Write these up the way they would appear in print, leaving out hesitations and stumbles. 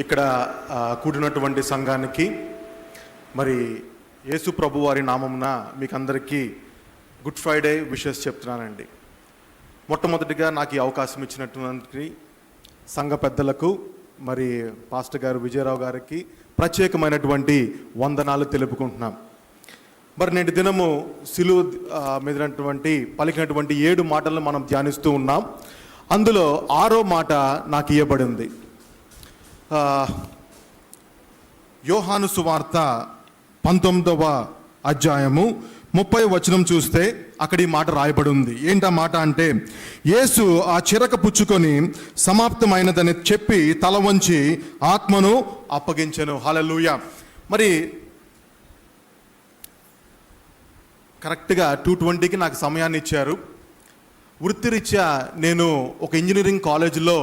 ఇక్కడ కూడినటువంటి సంఘానికి మరి యేసు ప్రభు వారి నామమున మీకు అందరికీ గుడ్ ఫ్రైడే విషెస్ చెప్తున్నానండి. మొట్టమొదటిగా నాకు ఈ అవకాశం ఇచ్చినటువంటి సంఘ పెద్దలకు మరి పాస్టర్ గారు విజయరావు గారికి ప్రత్యేకమైనటువంటి వందనాలు తెలుపుకుంటున్నాం. మరి నేటి దినము సిలువ మీదటువంటి పలికినటువంటి 7 మాటలను మనం ధ్యానిస్తూ ఉన్నాం. అందులో 6వ మాట నాకు ఇవ్వబడింది. యోహాను సువార్త 19వ అధ్యాయము 30వ వచనం చూస్తే అక్కడ ఈ మాట రాయబడి ఉంది. ఏంటా మాట అంటే, యేసు ఆ చిరక పుచ్చుకొని సమాప్తమైనదని చెప్పి తల వంచి ఆత్మను అప్పగించెను. హల్లెలూయా. మరి కరెక్ట్గా 2:20కి నాకు సమయాన్ని ఇచ్చారు. వృత్తిరీత్యా నేను ఒక ఇంజనీరింగ్ కాలేజీలో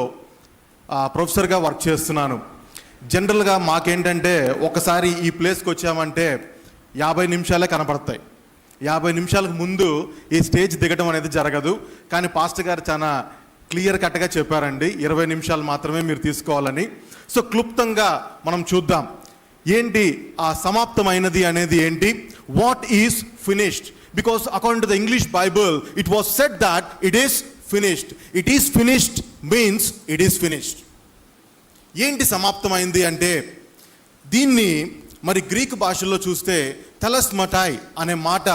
ప్రొఫెసర్గా వర్క్ చేస్తున్నాను. జనరల్గా మాకేంటంటే ఒకసారి ఈ ప్లేస్కి వచ్చామంటే 50 నిమిషాలే కనపడతాయి. 50 నిమిషాలకు ముందు ఈ స్టేజ్ దిగడం అనేది జరగదు. కానీ పాస్టర్ గారు చాలా క్లియర్ కట్గా చెప్పారండి, 20 నిమిషాలు మాత్రమే మీరు తీసుకోవాలని. సో క్లుప్తంగా మనం చూద్దాం, ఏంటి ఆ సమాప్తమైనది అనేది ఏంటి. What is finished? Because according to the English Bible it was said that it is finished. It is finished means it is finished. ఏంటి సమాప్తమైంది అంటే, దీన్ని మరి గ్రీక్ భాషలో చూస్తే తెలస్మటాయ్ అనే మాట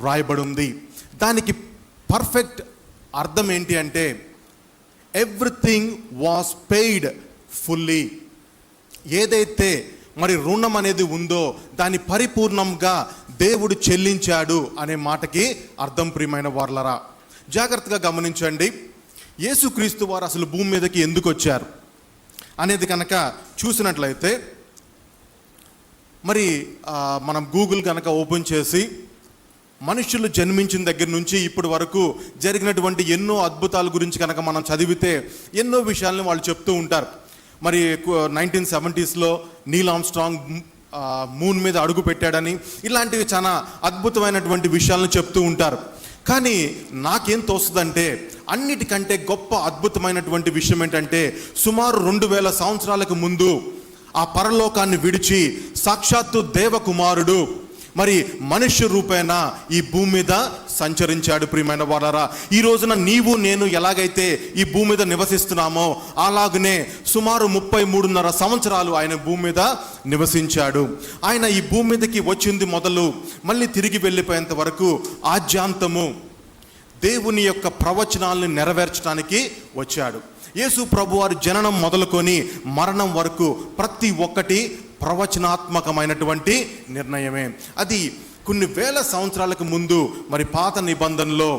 రాయబడి ఉంది. దానికి పర్ఫెక్ట్ అర్థం ఏంటి అంటే, ఎవ్రీథింగ్ వాస్ పెయిడ్ ఫుల్లీ. ఏదైతే మరి రుణం అనేది ఉందో దాన్ని పరిపూర్ణంగా దేవుడు చెల్లించాడు అనే మాటకి అర్థం. ప్రియమైన వారలరా, జాగ్రత్తగా గమనించండి. యేసుక్రీస్తు వారు అసలు భూమి మీదకి ఎందుకు వచ్చారు అనేది కనుక చూసినట్లయితే, మరి మనం గూగుల్ కనుక ఓపెన్ చేసి మనుషులు జన్మించిన దగ్గర నుంచి ఇప్పటి వరకు జరిగినటువంటి ఎన్నో అద్భుతాల గురించి కనుక మనం చదివితే ఎన్నో విషయాలను వాళ్ళు చెప్తూ ఉంటారు. మరి 1970sలో నీల్ ఆర్మ్స్ట్రాంగ్ మూన్ మీద అడుగు పెట్టాడని, ఇలాంటివి చాలా అద్భుతమైనటువంటి విషయాలను చెప్తూ ఉంటారు. కానీ నాకేం తోస్తుందంటే, అన్నిటికంటే గొప్ప అద్భుతమైనటువంటి విషయం ఏంటంటే, సుమారు 2000 సంవత్సరాలకు ముందు ఆ పరలోకాన్ని విడిచి సాక్షాత్తు దేవకుమారుడు మరి మనుష్య రూపేణ ఈ భూమి మీద సంచరించాడు. ప్రియమైన వారలారా, ఈ రోజున నీవు నేను ఎలాగైతే ఈ భూమి మీద నివసిస్తున్నామో అలాగనే సుమారు 33.5 సంవత్సరాలు ఆయన భూమి మీద నివసించాడు. ఆయన ఈ భూమి మీదకి వచ్చింది మొదలు మళ్ళీ తిరిగి వెళ్ళిపోయేంత వరకు ఆద్యాంతము దేవుని యొక్క ప్రవచనాలను నెరవేర్చడానికి వచ్చాడు. యేసు ప్రభువారి జననం మొదలుకొని మరణం వరకు ప్రతి ఒక్కటి ప్రవచనాత్మకమైనటువంటి నిర్ణయమే. అది కొన్ని వేల సంవత్సరాలకు ముందు మరి పాత నిబంధనలో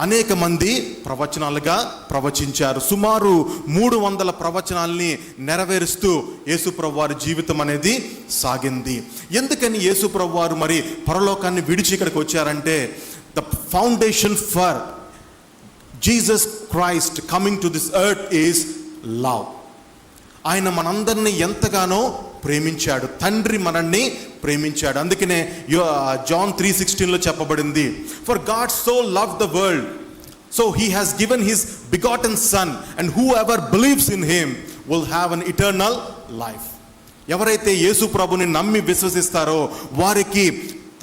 అనేక మంది ప్రవచనాలుగా ప్రవచించారు. సుమారు 300 ప్రవచనాల్ని నెరవేరుస్తూ యేసు ప్రభువారి జీవితం అనేది సాగింది. ఎందుకని యేసు ప్రభువారు మరి పరలోకాన్ని విడిచి ఇక్కడికి వచ్చారంటే, the foundation for Jesus Christ coming to this earth is love. ఆయన మనందరినీ ఎంతగానో ప్రేమించాడు. తండ్రి మనల్ని ప్రేమించాడు. అందుకనే జాన్ 3:16లో చెప్పబడింది, for God so love the world so he has given his begotten sun and who ever believes in him will have an eternal life. ఎవరైతే యేసు ప్రభుని నమ్మి విశ్వసిస్తారో వారికి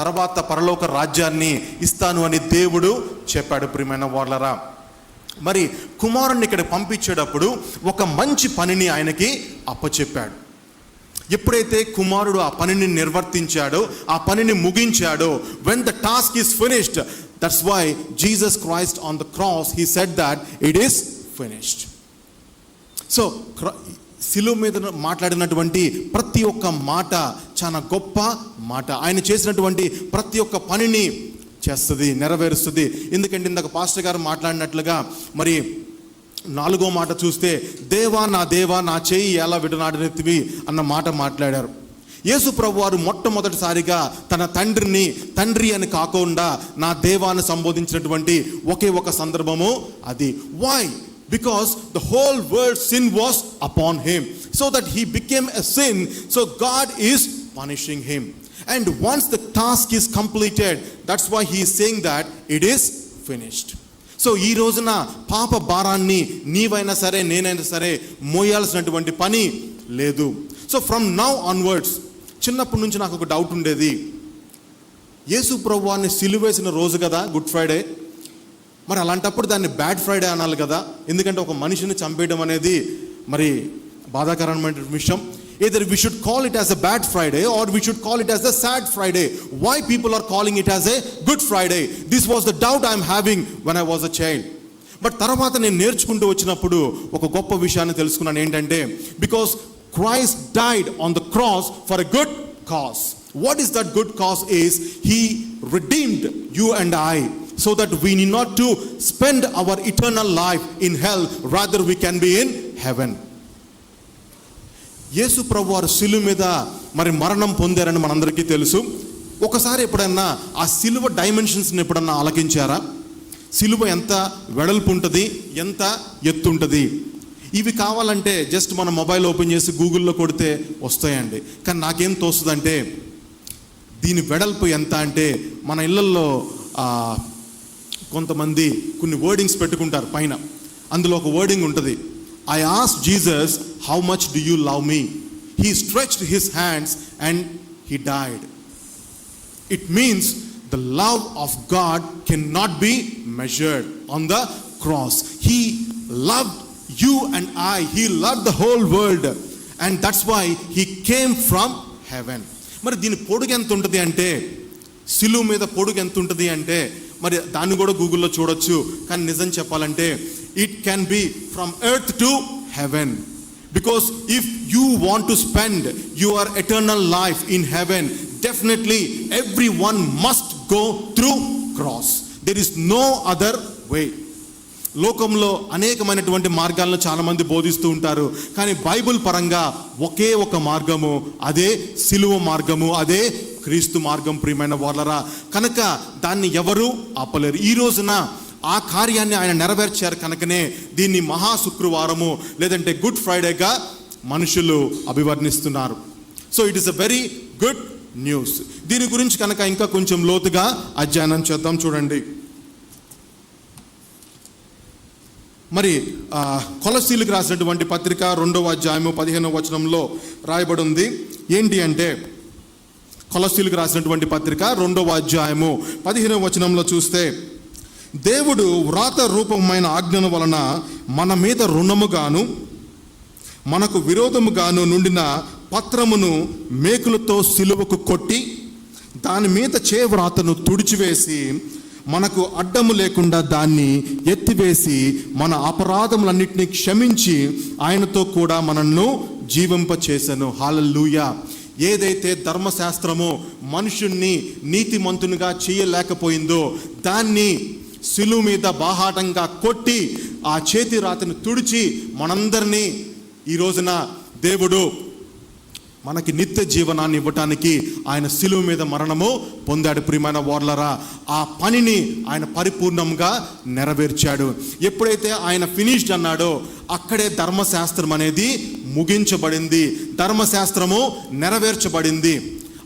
తర్వాత పరలోక రాజ్యాన్ని ఇస్తాను అని దేవుడు చెప్పాడు. ప్రియమైన వారలారా, మరి కుమారుణ్ణి ఇక్కడ పంపించేటప్పుడు ఒక మంచి పనిని ఆయనకి అప్పచెప్పాడు. ఎప్పుడైతే కుమారుడు ఆ పనిని నిర్వర్తించాడో, ఆ పనిని ముగించాడో, when the task is finished, that's why Jesus Christ on the cross he said that it is finished. So సిలువ మీద మాట్లాడినటువంటి ప్రతి ఒక్క మాట చాలా గొప్ప మాట. ఆయన చేసినటువంటి ప్రతి ఒక్క పనిని చేస్తుంది, నెరవేరుస్తుంది. ఎందుకంటే ఇందాక పాస్టర్ గారు మాట్లాడినట్లుగా మరి 4వ మాట చూస్తే, దేవా నా చేయి ఎలా విడనాడినవి అన్న మాట మాట్లాడారు. యేసు ప్రభువారు మొట్టమొదటిసారిగా తన తండ్రిని తండ్రి అని కాకుండా నా దేవాన్ని సంబోధించినటువంటి ఒకే ఒక సందర్భము అది. Why? Because the whole world sin was upon him, so that he became a sin, so God is punishing him. And once the task is completed, that's why he is saying that it is finished. So ఈ రోజున పాప భారాన్ని నీవైనా సరే నేనైనా సరే మోయాల్సినటువంటి పని లేదు. So from now onwards, చిన్నప్పటి నుంచి నాకు ఒక డౌట్ ఉండేది, యేసు ప్రభువాన్ని సిలువేసిన రోజు కదా గుడ్ ఫ్రైడే, మరి అలాంటప్పుడు దాన్ని బ్యాడ్ ఫ్రైడే అనాలి కదా, ఎందుకంటే ఒక మనిషిని చంపేయడం అనేది మరి బాధాకరమైన విషయం. Either we should call it as a bad Friday or we should call it as a sad Friday. Why people are calling it as a good Friday? This was the doubt I'm having when I was a child. But తర్వాత నేను నేర్చుకుంటూ వచ్చినప్పుడు ఒక గొప్ప విషయాన్ని తెలుసుకున్నాను. ఏంటంటే, because Christ died on the cross for a good cause. What is that good cause is he redeemed you and I so that we need not to spend our eternal life in hell, rather we can be in heaven. యేసు ప్రభు వారు సిలువ మీద మరి మరణం పొందారని మనందరికీ తెలుసు. ఒకసారి ఎప్పుడన్నా ఆ సిలువ డైమెన్షన్స్ని ఎప్పుడన్నా ఆలకించారా? సిలువ ఎంత వెడల్పు ఉంటుంది, ఎంత ఎత్తు ఉంటుంది, ఇవి కావాలంటే జస్ట్ మన మొబైల్ ఓపెన్ చేసి గూగుల్లో కొడితే వస్తాయండి. కానీ నాకేం తోస్తుందంటే, దీని వెడల్పు ఎంత అంటే, మన ఇళ్ళల్లో కొంతమంది కొన్ని వర్డింగ్స్ పెట్టుకుంటారు పైన. అందులో ఒక వర్డింగ్ ఉంటుంది, I asked Jesus, how much do you love me? He stretched his hands and he died. It means the love of God cannot be measured on the cross. He loved you and I. He loved the whole world, and that's why he came from heaven. మరి దీని పొడుగు ఎంత ఉంటుంది అంటే, సిలువ మీద పొడుగు ఎంత ఉంటుంది అంటే, మరి దాన్ని కూడా గూగుల్లో చూడొచ్చు. కానీ నిజం చెప్పాలంటే, it can be from earth to heaven, because if you want to spend your eternal life in heaven, definitely everyone must go through cross. There is no other way. లోకంలో అనేకమైనటువంటి మార్గాలను చాలామంది బోధిస్తూ ఉంటారు, కానీ బైబిల్ పరంగా ఒకే ఒక మార్గము, అదే సిలువ మార్గము, అదే క్రీస్తు మార్గం. ప్రియమైన వాళ్ళరా, కనుక దాన్ని ఎవరు ఆపలేరు. ఈ రోజున ఆ కార్యాన్ని ఆయన నెరవేర్చారు కనుకనే దీన్ని మహా శుక్రవారము లేదంటే గుడ్ ఫ్రైడేగా మనుషులు అభివర్ణిస్తున్నారు. So it is a very good news. దీని గురించి కనుక ఇంకా కొంచెం లోతుగా అధ్యయనం చేద్దాం. చూడండి, మరి కొలస్సీలకు రాసినటువంటి పత్రిక 2వ అధ్యాయము 15వ వచనంలో రాయబడి ఉంది. ఏంటి అంటే, కొలస్సీలకు రాసినటువంటి పత్రిక 2వ అధ్యాయము 15వ వచనంలో చూస్తే, దేవుడు వ్రాత రూపమైన ఆజ్ఞల వలన మన మీద రుణముగాను మనకు విరోధముగాను నుండిన పత్రమును మేకులతో సిలువకు కొట్టి దాని మీద వ్రాతను తుడిచివేసి మనకు అడ్డము లేకుండా దాన్ని ఎత్తివేసి మన అపరాధములన్నిటినీ క్షమించి ఆయనతో కూడా మనల్ని జీవింపచేసెను. హల్లెలూయా. ఏదైతే ధర్మశాస్త్రము మనుషుణ్ణి నీతిమంతునిగా చేయలేకపోయిందో దాన్ని సిలువ మీద బాహాటంగా కొట్టి ఆ చేతి రాతను తుడిచి మనందరినీ ఈ రోజున దేవుడు మనకి నిత్య జీవనాన్ని ఇవ్వటానికి ఆయన సిలువ మీద మరణము పొందాడు. ప్రియమైన వార్లరా, ఆ పనిని ఆయన పరిపూర్ణంగా నెరవేర్చాడు. ఎప్పుడైతే ఆయన ఫినిష్డ్ అన్నాడో అక్కడే ధర్మశాస్త్రం అనేది ముగించబడింది, ధర్మశాస్త్రము నెరవేర్చబడింది.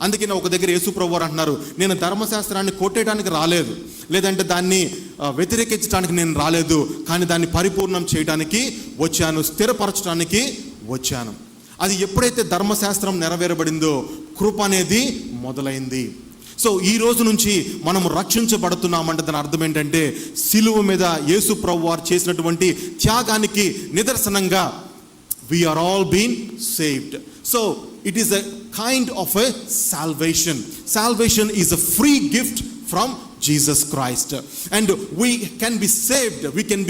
అందుకని ఒక దగ్గర యేసు ప్రభువారు అంటున్నారు, నేను ధర్మశాస్త్రాన్ని కొట్టేయడానికి రాలేదు, లేదంటే దాన్ని వ్యతిరేకించడానికి నేను రాలేదు, కానీ దాన్ని పరిపూర్ణం చేయడానికి వచ్చాను, స్థిరపరచడానికి వచ్చాను. అది ఎప్పుడైతే ధర్మశాస్త్రం నెరవేరబడిందో కృప అనేది మొదలైంది. సో ఈ రోజు నుంచి మనము రక్షించబడుతున్నామంటే దాని అర్థం ఏంటంటే, సిలువ మీద యేసు ప్రభువారు చేసినటువంటి త్యాగానికి నిదర్శనంగా we are all being saved. So it is a kind of a salvation. Salvation is a free gift from Jesus Christ, and we can be saved, we can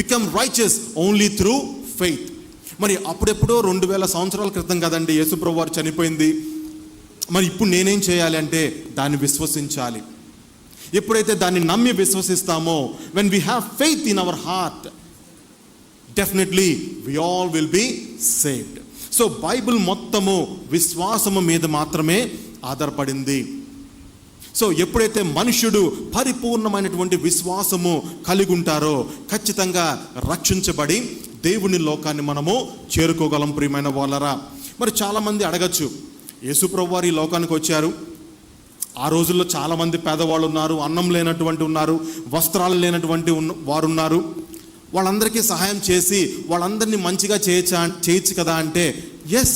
become righteous only through faith. మరి అప్పుడెప్పుడో 2000 సంవత్సరాల క్రితం కదండి యేసు ప్రభువారు చనిపోయింది. మరి ఇప్పుడు నేనేం చేయాలి అంటే దాన్ని విశ్వసించాలి. ఎప్పుడైతే దాన్ని నమ్మి విశ్వసిస్తామో, when we have faith in our heart, definitely we all will be saved. So Bible మొత్తము విశ్వాసము మీద మాత్రమే ఆధారపడింది. సో ఎప్పుడైతే మనుష్యుడు పరిపూర్ణమైనటువంటి విశ్వాసము కలిగి ఉంటారో ఖచ్చితంగా రక్షించబడి దేవుని లోకాన్ని మనము చేరుకోగలం. ప్రియమైన వాళ్ళరా, మరి చాలామంది అడగచ్చు, యేసు ప్రభువారు ఈ లోకానికి వచ్చారు, ఆ రోజుల్లో చాలామంది పేదవాళ్ళు ఉన్నారు, అన్నం లేనటువంటి ఉన్నారు, వస్త్రాలు లేనటువంటి వారు ఉన్నారు, వాళ్ళందరికీ సహాయం చేసి వాళ్ళందరినీ మంచిగా చేయొచ్చు కదా అంటే Yes,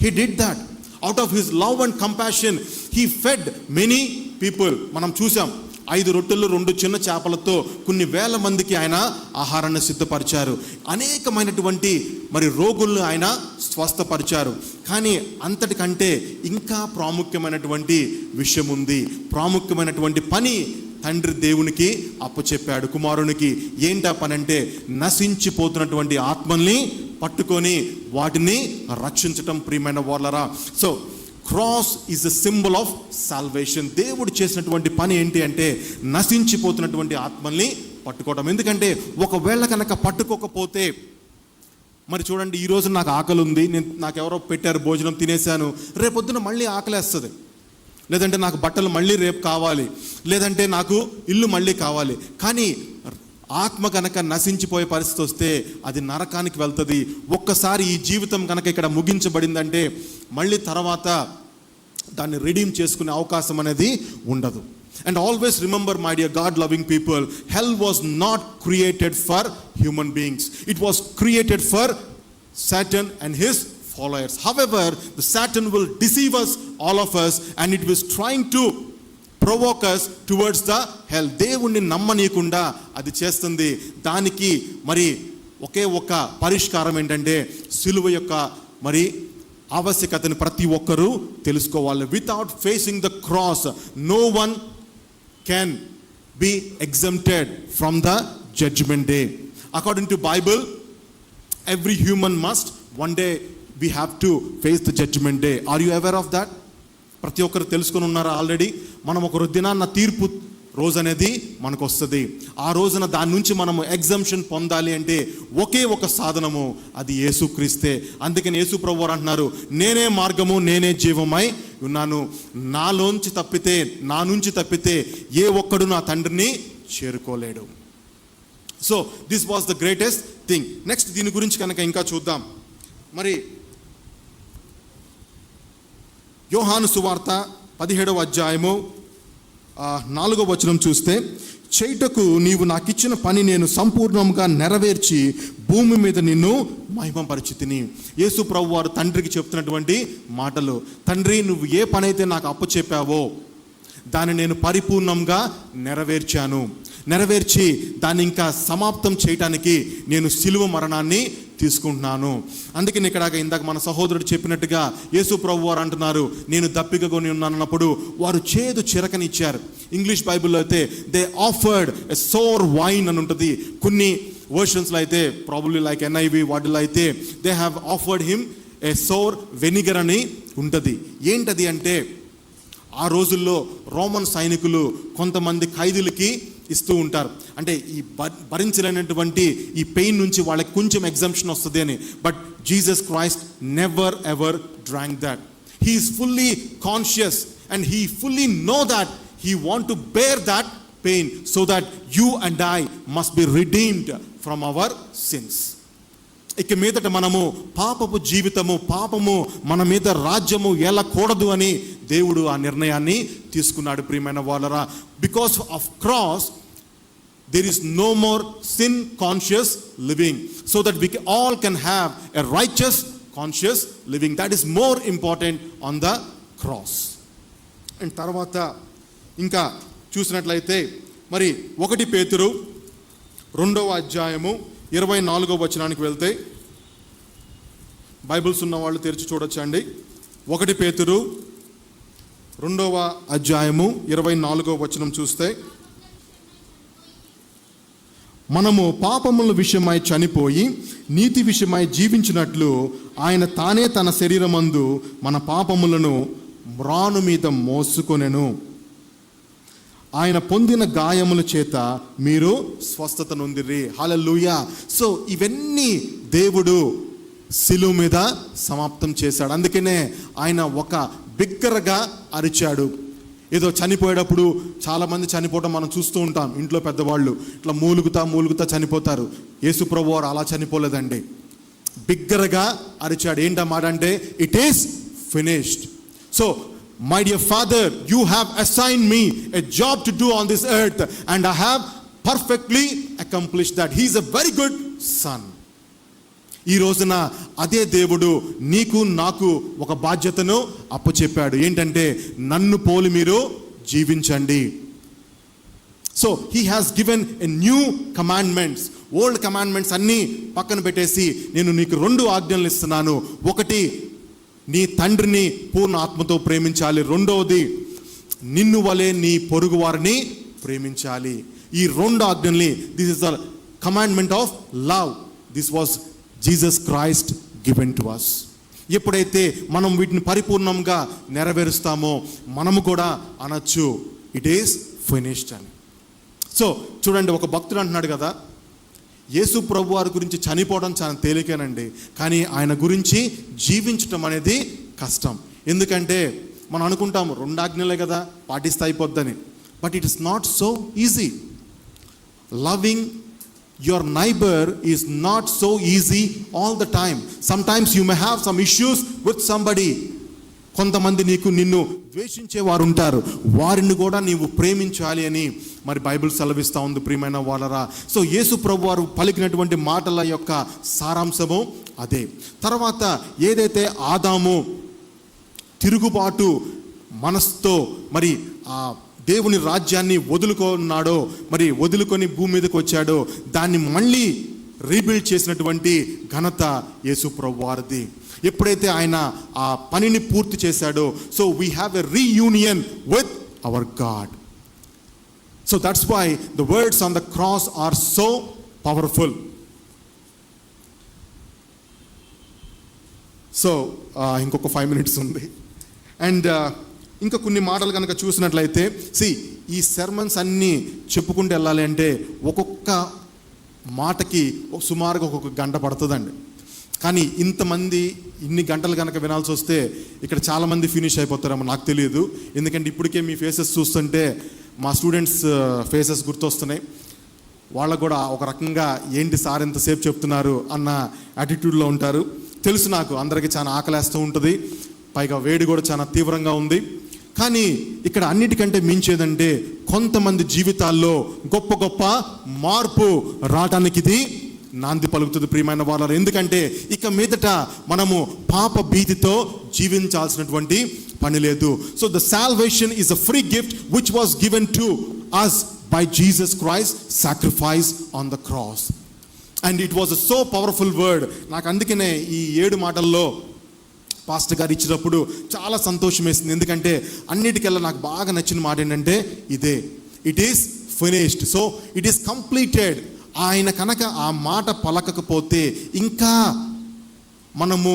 he did that. Out of his love and compassion, he fed many people. మనం చూసాం, 5 రొట్టెలు 2 చిన్న చేపలతో కొన్ని వేల మందికి ఆయన ఆహారాన్ని సిద్ధపరిచారు. అనేకమైనటువంటి మరి రోగులను ఆయన స్వస్థపరిచారు. కానీ అంతటికంటే ఇంకా ప్రాముఖ్యమైనటువంటి విషయం ఉంది. ప్రాముఖ్యమైనటువంటి పని తండ్రి దేవునికి అప్పచెప్పాడు కుమారునికి. ఏంటా పని అంటే, నశించిపోతున్నటువంటి ఆత్మల్ని పట్టుకొని వాటిని రక్షించటం. ప్రియమైన వాళ్ళరా, so cross is the symbol of salvation. దేవుడు చేసినటువంటి పని ఏంటి అంటే, నశించిపోతున్నటువంటి ఆత్మల్ని పట్టుకోవటం. ఎందుకంటే ఒకవేళ కనుక పట్టుకోకపోతే, మరి చూడండి, ఈరోజు నాకు ఆకలి ఉంది, నాకు ఎవరో పెట్టారు భోజనం, తినేశాను, రేపొద్దున మళ్ళీ ఆకలేస్తుంది. లేదంటే నాకు బట్టలు మళ్ళీ రేపు కావాలి, లేదంటే నాకు ఇల్లు మళ్ళీ కావాలి. కానీ ఆత్మ కనుక నశించిపోయే పరిస్థితి వస్తే అది నరకానికి వెళ్తుంది. ఒక్కసారి ఈ జీవితం కనుక ఇక్కడ ముగించబడిందంటే మళ్ళీ తర్వాత దాన్ని రిడీమ్ చేసుకునే అవకాశం అనేది ఉండదు. And always remember, my dear God loving people, hell was not created for human beings. It was created for Satan and his followers. However, the Satan will deceive us, all of us, and it was trying to provoke us towards the hell. దేవుణ్ణి నమ్మనీయకుండా అది చేస్తుంది. దానికి మరి ఒకే ఒక పరిష్కారం ఏంటంటే, సిలువ యొక్క మరి ఆవశ్యకతను ప్రతి ఒక్కరూ తెలుసుకోవాలి. Without facing the cross, no one can be exempted from the judgment day. According to Bible, every human must one day we have to face the judgment day. Are you aware of that? ప్రతి ఒక్కరు తెలుసుకొని ఉన్నారా already? మనం ఒక దినాన్న తీర్పు రోజు అనేది మనకు వస్తుంది. ఆ రోజున దాని నుంచి మనము ఎగ్జంప్షన్ పొందాలి అంటే ఒకే ఒక సాధనము, అది యేసుక్రీస్తే. అందుకని యేసు ప్రభువారు అంటున్నారు, నేనే మార్గము నేనే జీవమై ఉన్నాను, నా నుంచి తప్పితే ఏ ఒక్కడు నా తండ్రిని చేరుకోలేడు. So this was the greatest thing. Next దీని గురించి కనుక ఇంకా చూద్దాం. మరి యోహాను సువార్త 17వ అధ్యాయము 4వ వచనం చూస్తే, చేయుటకు నీవు నాకిచ్చిన పని నేను సంపూర్ణంగా నెరవేర్చి భూమి మీద నిన్ను మహిమపరిచితిని. యేసు ప్రభు వారు తండ్రికి చెప్తున్నటువంటి మాటలు. తండ్రి, నువ్వు ఏ పని అయితే నాకు అప్పచెప్పావో దాన్ని నేను పరిపూర్ణంగా నెరవేర్చి దాన్ని ఇంకా సమాప్తం చేయటానికి నేను సిలువ మరణాన్ని తీసుకుంటున్నాను. అందుకని ఇక్కడ ఇందాక మన సహోదరుడు చెప్పినట్టుగా యేసు ప్రభు వారు అంటున్నారు, నేను దప్పిక కొని ఉన్నానన్నప్పుడు వారు చేదు చిరకనిచ్చారు. ఇంగ్లీష్ బైబిల్లో అయితే they offered a sour wine అని ఉంటుంది. కొన్ని వర్షన్స్లో అయితే ప్రాబబ్లీ లైక్ NIV వాటిలో అయితే they have offered him a sour vinegar అని ఉంటుంది. ఏంటది అంటే, ఆ రోజుల్లో రోమన్ సైనికులు కొంతమంది ఖైదీలకి ఇస్తూ ఉంటారు. అంటే ఈ భరించలేనటువంటి ఈ పెయిన్ నుంచి వాళ్ళకి కొంచెం ఎగ్జంప్షన్ వస్తుంది అని. But Jesus Christ never ever drank that. He is fully conscious and he fully know that he want to bear that pain so that you and I must be redeemed from our sins. ఇక మీదట మనము పాపపు జీవితము, పాపము మన మీద రాజ్యము ఏలకూడదు అని దేవుడు ఆ నిర్ణయాన్ని తీసుకున్నాడు. ప్రియమైన వాళ్ళరా, because of cross there is no more sin conscious living, so that we all can have a righteous conscious living. That is more important on the cross. And తర్వాత ఇంకా చూసినట్లయితే మరి 1 పేతురు 2వ అధ్యాయము 24వ వచనానికి వెళ్తే, బైబిల్స్ ఉన్న వాళ్ళు తెరిచి చూడొచ్చండి. 1 పేతురు 2వ అధ్యాయము 24వ వచనం చూస్తే, మనము పాపముల విషయమై చనిపోయి నీతి విషయమై జీవించినట్లు ఆయన తానే తన శరీరమందు మన పాపములను మ్రాను మీద మోసుకొనెను. ఆయన పొందిన గాయముల చేత మీరు స్వస్థత నొందిరి. హల్లెలూయా. సో ఇవన్నీ దేవుడు సిలువ మీద సమాప్తం చేశాడు. అందుకనే ఆయన ఒక బిగ్గరగా అరిచాడు. ఏదో చనిపోయేటప్పుడు చాలామంది చనిపోవడం మనం చూస్తూ ఉంటాం. ఇంట్లో పెద్దవాళ్ళు ఇట్లా మూలుగుతా చనిపోతారు. యేసు ప్రభువు వారు అలా చనిపోలేదండి. బిగ్గరగా అరిచాడు. ఏంటన్నమాట అంటే, it is finished. So my dear father, you have assigned me a job to do on this earth and I have perfectly accomplished that. He is a very good son. ఈ రోజున అదే దేవుడు నీకు నాకు ఒక బాధ్యతను అప్పచెప్పాడు. ఏంటంటే నన్ను పోలి మీరు జీవించండి. So he has given a new commandments. Old commandments అన్నీ పక్కన పెట్టేసి నేను నీకు 2 ఆజ్ఞలు ఇస్తున్నాను. ఒకటి, నీ తండ్రిని పూర్ణ ఆత్మతో ప్రేమించాలి. రెండవది, నిన్ను వలె నీ పొరుగు వారిని ప్రేమించాలి. ఈ 2 ఆజ్ఞల్ని, this is the commandment of love. This was Jesus Christ given to us. ఎప్పుడైతే మనం వీటిని పరిపూర్ణంగా నెరవేరుస్తామో మనము కూడా అనొచ్చు ఇట్ ఈస్ ఫినిష్డ్ అని. సో చూడండి, ఒక భక్తుడు అంటున్నాడు కదా, యేసు ప్రభు వారి గురించి చనిపోవడం చాలా తేలికేనండి, కానీ ఆయన గురించి జీవించటం అనేది కష్టం. ఎందుకంటే మనం అనుకుంటాము 2 ఆజ్ఞలే కదా పాటిస్తే అయిపోద్దని. But it is not so easy. Loving your neighbor is not so easy all the time. Sometimes you may have some issues with somebody. కొంతమంది నిన్ను ద్వేషించే వారు ఉంటారు, వారిని కూడా నీవు ప్రేమించాలి అని మరి బైబిల్ సెలవిస్తూ ఉంది ప్రియమైన వాళ్ళరా. సో యేసు ప్రభు వారు పలికినటువంటి మాటల యొక్క సారాంశము అదే. తర్వాత ఏదైతే ఆదాము తిరుగుబాటు మనసుతో మరి ఆ దేవుని రాజ్యాన్ని వదులుకున్నాడో, మరి వదులుకొని భూమి మీదకి వచ్చాడో, దాన్ని మళ్ళీ రీబిల్డ్ చేసినటువంటి ఘనత యేసు ప్రభు వారిది. ఎప్పుడైతే ఆయన ఆ పనిని పూర్తి చేశాడో, so we have a reunion with our God. So that's why the words on the cross are so powerful. So ఇంకొక 5 minutes ఉంది. అండ్ ఇంకా కొన్ని మాటలు కనుక చూసినట్లయితే, ఈ సెర్మన్స్ అన్నీ చెప్పుకుంటూ వెళ్ళాలి అంటే ఒక్కొక్క మాటకి సుమారుగా ఒక్కొక్క గంట పడుతుందండి. కానీ ఇంతమంది ఇన్ని గంటలు కనుక వినాల్సి వస్తే ఇక్కడ చాలామంది ఫినిష్ అయిపోతారేమో నాకు తెలియదు. ఎందుకంటే ఇప్పటికే మీ ఫేసెస్ చూస్తుంటే మా స్టూడెంట్స్ ఫేసెస్ గుర్తొస్తున్నాయి. వాళ్ళకు కూడా ఒక రకంగా ఏంటి సార్ ఎంతసేపు చెప్తున్నారు అన్న యాటిట్యూడ్లో ఉంటారు. తెలుసు, నాకు అందరికీ చాలా ఆకలేస్తూ ఉంటుంది, పైగా వేడి కూడా చాలా తీవ్రంగా ఉంది. కానీ ఇక్కడ అన్నిటికంటే మించేదంటే కొంతమంది జీవితాల్లో గొప్ప గొప్ప మార్పు రావడానికి ఇది నాంది పలుకుతుంది ప్రియమైన వాళ్ళ. ఎందుకంటే ఇక మీదట మనము పాప భీతితో జీవించాల్సినటువంటి పని లేదు. So the salvation is a free gift which was given to us by Jesus Christ sacrifice on the cross. And it was a so powerful word. నాకు అందుకనే ఈ 7 మాటల్లో పాస్టర్ గారు ఇచ్చినప్పుడు చాలా సంతోషం వేసింది. ఎందుకంటే అన్నిటికల్లా నాకు బాగా నచ్చిన మాట ఏంటంటే ఇదే, it is finished. So it is completed. ఆయన కనుక ఆ మాట పలకకపోతే ఇంకా మనము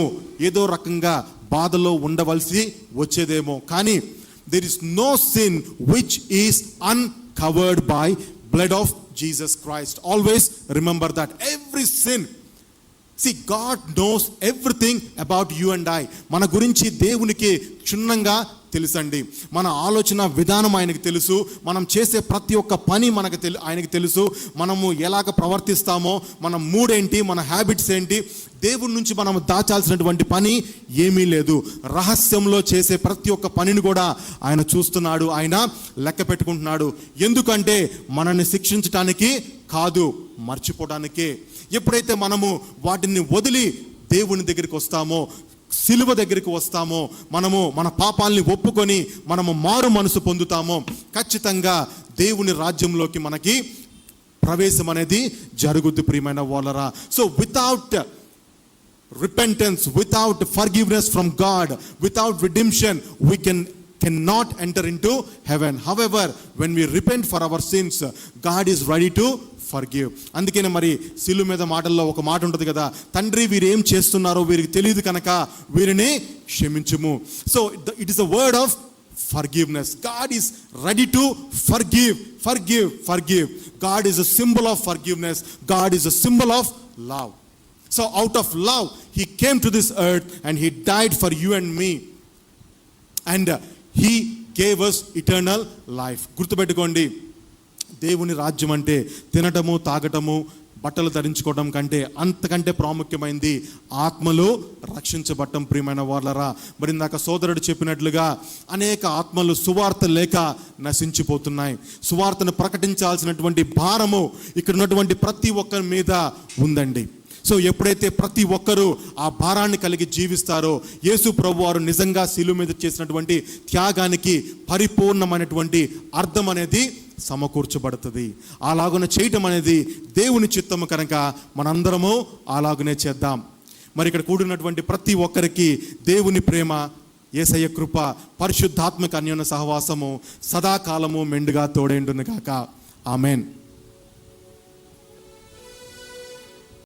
ఏదో రకంగా బాధలో ఉండవలసి వచ్చేదేమో. కానీ there is no sin which is uncovered by blood of Jesus Christ. Always remember that. Every sin, God knows everything about you and I. మన గురించి దేవునికి క్షుణ్ణంగా తెలుసండి. మన ఆలోచన విధానం ఆయనకి తెలుసు. మనం చేసే ప్రతి ఒక్క పని ఆయనకి తెలుసు. మనము ఎలాగ ప్రవర్తిస్తామో, మన మూడ్ ఏంటి, మన హ్యాబిట్స్ ఏంటి, దేవుడి నుంచి మనం దాచాల్సినటువంటి పని ఏమీ లేదు. రహస్యంలో చేసే ప్రతి ఒక్క పనిని కూడా ఆయన చూస్తున్నాడు, ఆయన లెక్క పెట్టుకుంటున్నాడు. ఎందుకంటే మనల్ని శిక్షించటానికి కాదు, మర్చిపోవడానికే. ఎప్పుడైతే మనము వాటిని వదిలి దేవుని దగ్గరికి వస్తామో, సిలువ దగ్గరికి వస్తామో, మనము మన పాపాలని ఒప్పుకొని మనము మారు మనసు పొందుతామో, ఖచ్చితంగా దేవుని రాజ్యంలోకి మనకి ప్రవేశం అనేది జరుగుద్ది ప్రియమైన వాళ్ళరా. So without repentance, without forgiveness from God, without redemption, we cannot enter into heaven. However, when we repent for our sins, God is ready to forgive. అందుకనే మరి సిలువ మీద మాటల్లో ఒక మాట ఉంటుంది కదా, తండ్రి వీరు ఏం చేస్తున్నారో వీరికి తెలియదు కనుక వీరిని క్షమించుము. So it is a word of forgiveness. God is ready to forgive. God is a symbol of forgiveness. God is a symbol of love. So out of love he came to this earth and he died for you and me, and he gave us eternal life. గుర్తుపెట్టుకోండి, దేవుని రాజ్యం అంటే తినటము, తాగటము, బట్టలు ధరించుకోవడం కంటే అంతకంటే ప్రాముఖ్యమైనది ఆత్మలు రక్షించబడటం ప్రియమైన వాళ్ళరా. మరి ఇందాక సోదరుడు చెప్పినట్లుగా అనేక ఆత్మలు సువార్త లేక నశించిపోతున్నాయి. సువార్తను ప్రకటించాల్సినటువంటి భారము ఇక్కడ ఉన్నటువంటి ప్రతి ఒక్కరి మీద ఉందండి. సో ఎప్పుడైతే ప్రతి ఒక్కరూ ఆ భారాన్ని కలిగి జీవిస్తారో, యేసు ప్రభువారు నిజంగా శిలువ మీద చేసినటువంటి త్యాగానికి పరిపూర్ణమైనటువంటి అర్థం అనేది సమకూర్చబడుతుంది. అలాగున చేయటం అనేది దేవుని చిత్తము కనుక మనందరము అలాగునే చేద్దాం. మరి ఇక్కడ కూడినటువంటి ప్రతి ఒక్కరికి దేవుని ప్రేమ, యేసయ్య కృప, పరిశుద్ధాత్మక అన్యోన్య సహవాసము సదాకాలము మెండుగా తోడేండును గాక. ఆమెన్.